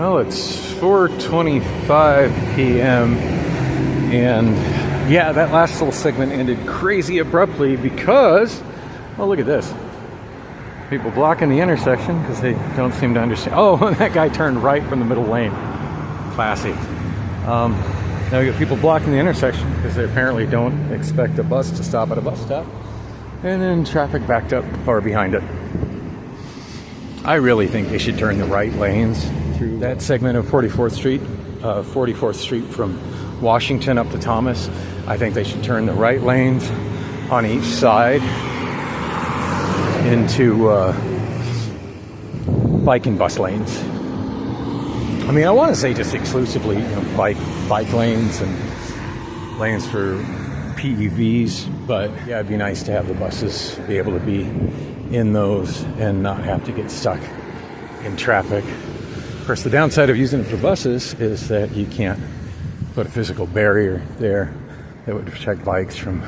Well, it's 4:25 p.m. and yeah, that last little segment ended crazy abruptly because, oh, look at this. People blocking the intersection because they don't seem to understand. Oh, that guy turned right from the middle lane. Classy. Now we got people blocking the intersection because they apparently don't expect a bus to stop at a bus stop. And then traffic backed up far behind it. I really think they should turn the right lanes through that segment of 44th Street from Washington up to Thomas. I think they should turn the right lanes on each side into bike and bus lanes. I mean, I want to say just exclusively, bike lanes and lanes for PEVs, but yeah, it'd be nice to have the buses be able to be in those and not have to get stuck in traffic. Of course, the downside of using it for buses is that you can't put a physical barrier there that would protect bikes from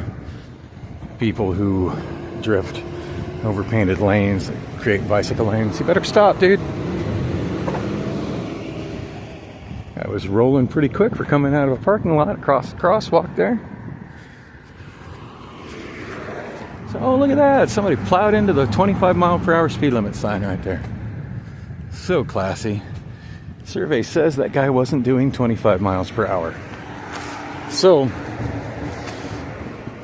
people who drift over painted lanes that create bicycle lanes. You better stop, dude. I was rolling pretty quick for coming out of a parking lot across the crosswalk there. So, oh, look at that. Somebody plowed into the 25-mile-per-hour speed limit sign right there. So classy. Survey says that guy wasn't doing 25 miles per hour. So,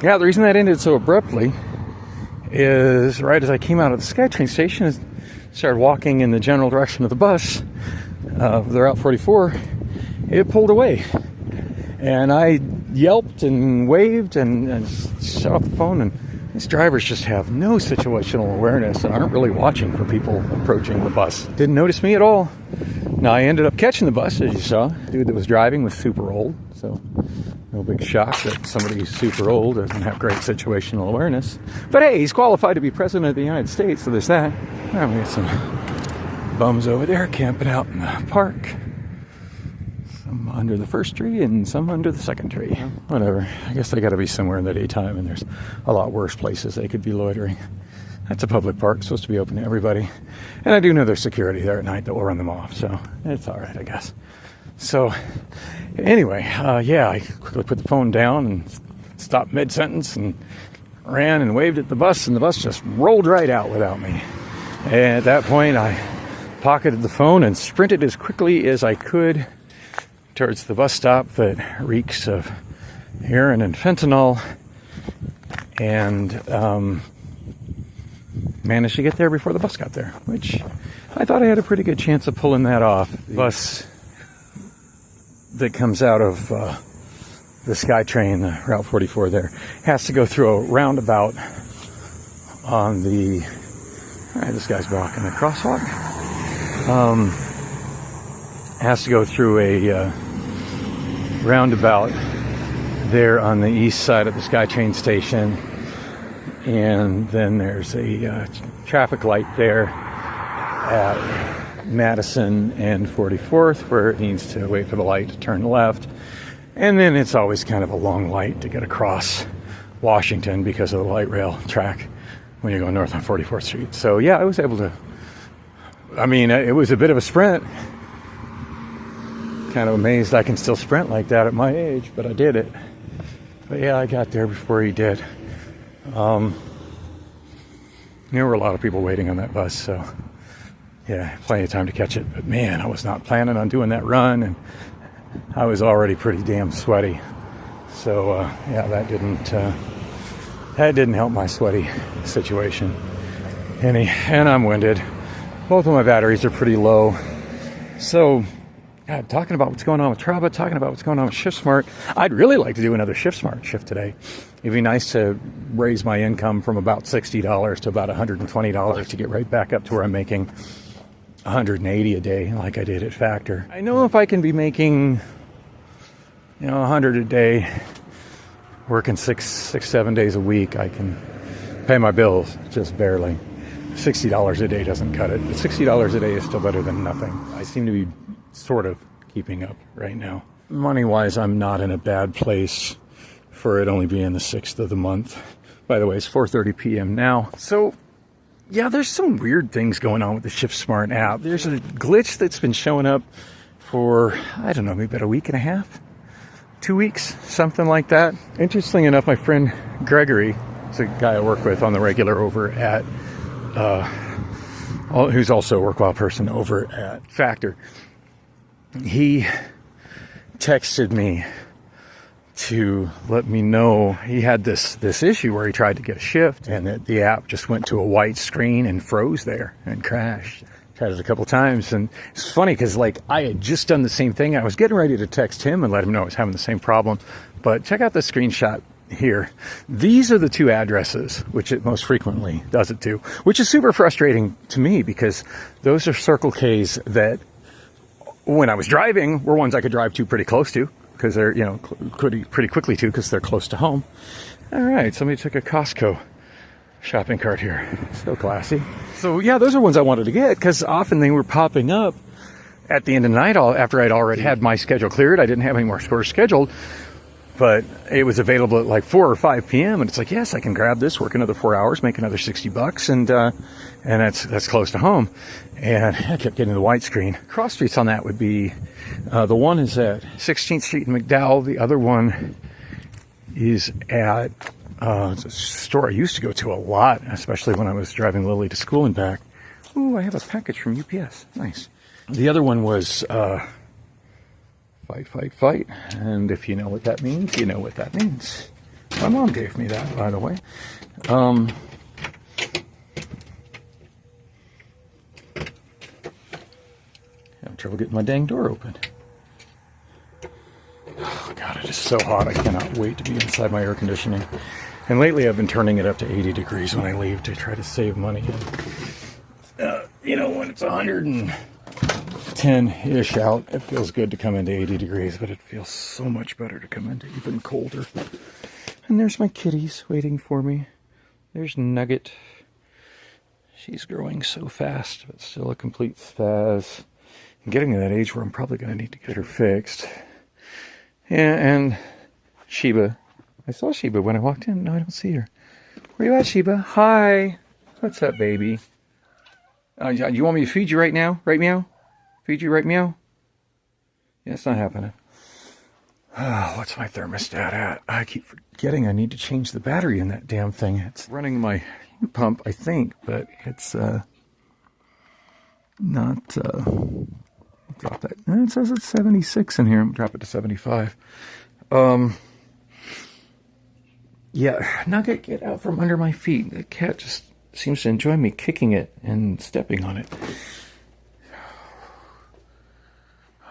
yeah, the reason that ended so abruptly is right as I came out of the SkyTrain station and started walking in the general direction of the bus, the Route 44, it pulled away. And I yelped and waved and shut off the phone, and these drivers just have no situational awareness and aren't really watching for people approaching the bus. Didn't notice me at all. Now, I ended up catching the bus, as you saw. The dude that was driving was super old, so no big shock that somebody who's super old doesn't have great situational awareness. But hey, he's qualified to be president of the United States, so there's that. We got some bums over there camping out in the park. Some under the first tree and some under the second tree. Whatever. I guess they got to be somewhere in the daytime, and there's a lot worse places they could be loitering. That's a public park, supposed to be open to everybody. And I do know there's security there at night that will run them off, so it's all right, I guess. So, anyway, yeah, I quickly put the phone down and stopped mid-sentence and ran and waved at the bus, and the bus just rolled right out without me. And at that point, I pocketed the phone and sprinted as quickly as I could towards the bus stop that reeks of heroin and fentanyl, and managed to get there before the bus got there, which I thought I had a pretty good chance of pulling that off. The bus that comes out of the SkyTrain, the Route 44 there, has to go through a roundabout on the... Alright, this guy's blocking the crosswalk. Has to go through a roundabout there on the east side of the SkyTrain station, and then there's a traffic light there at Madison and 44th where it needs to wait for the light to turn left, and then it's always kind of a long light to get across Washington because of the light rail track when you go north on 44th Street. So yeah, I was able to, I mean, it was a bit of a sprint. Kind of amazed I can still sprint like that at my age, but I did it. But yeah, I got there before he did. There were a lot of people waiting on that bus, so yeah, plenty of time to catch it. But man, I was not planning on doing that run, and I was already pretty damn sweaty. So yeah, that didn't help my sweaty situation. And I'm winded. Both of my batteries are pretty low. So, God, talking about what's going on with Trava, talking about what's going on with ShiftSmart, I'd really like to do another ShiftSmart shift today. It'd be nice to raise my income from about $60 to about $120 to get right back up to where I'm making $180 a day like I did at Factor. I know if I can be making, $100 a day, working 7 days a week, I can pay my bills just barely. $60 a day doesn't cut it, but $60 a day is still better than nothing. I seem to be sort of keeping up right now. Money-wise, I'm not in a bad place for it only being the 6th of the month. By the way, it's 4:30 p.m. now. So, yeah, there's some weird things going on with the ShiftSmart app. There's a glitch that's been showing up for, I don't know, maybe about a week and a half, 2 weeks, something like that. Interestingly enough, my friend Gregory, is a guy I work with on the regular over at, who's also a work-while person over at Factor. He texted me to let me know he had this issue where he tried to get a shift and that the app just went to a white screen and froze there and crashed. Tried it a couple times, and it's funny because like I had just done the same thing. I was getting ready to text him and let him know I was having the same problem, but check out the screenshot here. These are the two addresses which it most frequently does it to, which is super frustrating to me because those are Circle K's that when I was driving were ones I could drive to pretty close to because they're, you know, pretty quickly to because they're close to home. All right, somebody took a Costco shopping cart here. So classy. So yeah, those are ones I wanted to get because often they were popping up at the end of the night after I'd already had my schedule cleared. I didn't have any more scores scheduled, but it was available at like 4 or 5 p.m. and it's like, yes, I can grab this, work another 4 hours, make another $60, and that's close to home. And I kept getting the white screen. Cross streets on that would be, the one is at 16th Street in McDowell. The other one is at it's a store I used to go to a lot, especially when I was driving Lily to school and back. Ooh, I have a package from UPS. Nice. The other one was fight. And if you know what that means, you know what that means. My mom gave me that, by the way. Having trouble getting my dang door open. Oh, God, it is so hot. I cannot wait to be inside my air conditioning. And lately I've been turning it up to 80 degrees when I leave to try to save money. You know, when it's 110-ish out, it feels good to come into 80 degrees, but it feels so much better to come into even colder. And there's my kitties waiting for me. There's Nugget. She's growing so fast, but still a complete spaz. I'm getting to that age where I'm probably going to need to get her fixed. Yeah, and Sheba. I saw Sheba when I walked in. No, I don't see her. Where you at, Sheba? Hi. What's up, baby? You want me to feed you right now? Right meow? Feed you right meow? Yeah, it's not happening. Oh, what's my thermostat at? I keep forgetting I need to change the battery in that damn thing. It's running my heat pump, I think, but it's not... drop that. It says it's 76 in here. I'm going to drop it to 75. Yeah, Nugget, get out from under my feet. The cat just seems to enjoy me kicking it and stepping on it.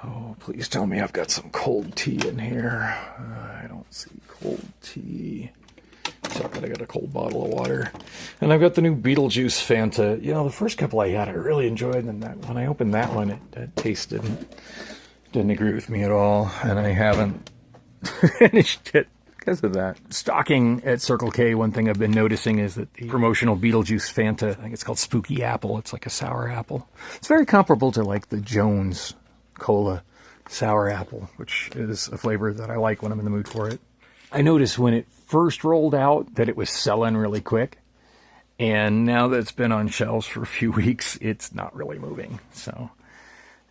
Oh, please tell me I've got some cold tea in here. I don't see cold tea. Except that I got a cold bottle of water. And I've got the new Beetlejuice Fanta. You know, the first couple I had I really enjoyed, and that when I opened that one, it tasted didn't agree with me at all, and I haven't finished it because of that. Stocking at Circle K, one thing I've been noticing is that the promotional Beetlejuice Fanta, I think it's called Spooky Apple. It's like a sour apple. It's very comparable to like the Jones Cola Sour Apple, which is a flavor that I like when I'm in the mood for it. I noticed when it first rolled out that it was selling really quick, and now that it's been on shelves for a few weeks, it's not really moving. So,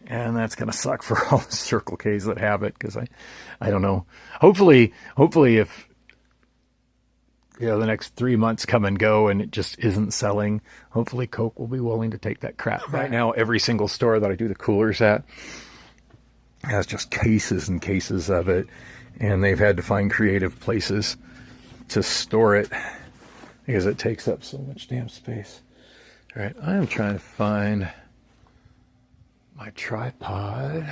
and that's gonna suck for all the Circle K's that have it, because I don't know. Hopefully if the next 3 months come and go and it just isn't selling, hopefully Coke will be willing to take that crap. Right now, every single store that I do the coolers at has just cases and cases of it. And they've had to find creative places to store it because it takes up so much damn space. All right, I am trying to find my tripod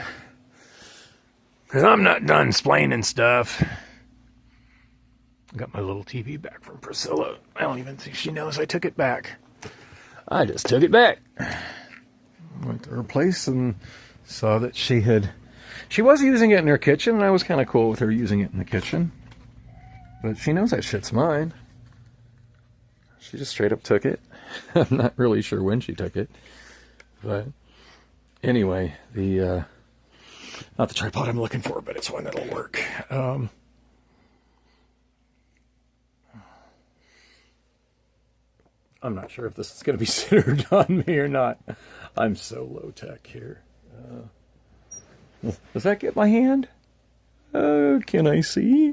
because I'm not done splaining stuff. I got my little TV back from Priscilla. I don't even think she knows I took it back. I just took it back. Went to her place and saw that she was using it in her kitchen, and I was kind of cool with her using it in the kitchen. But she knows that shit's mine. She just straight up took it. I'm not really sure when she took it. But anyway, not the tripod I'm looking for, but it's one that'll work. I'm not sure if this is going to be centered on me or not. I'm so low tech here. Does that get my hand? Can I see?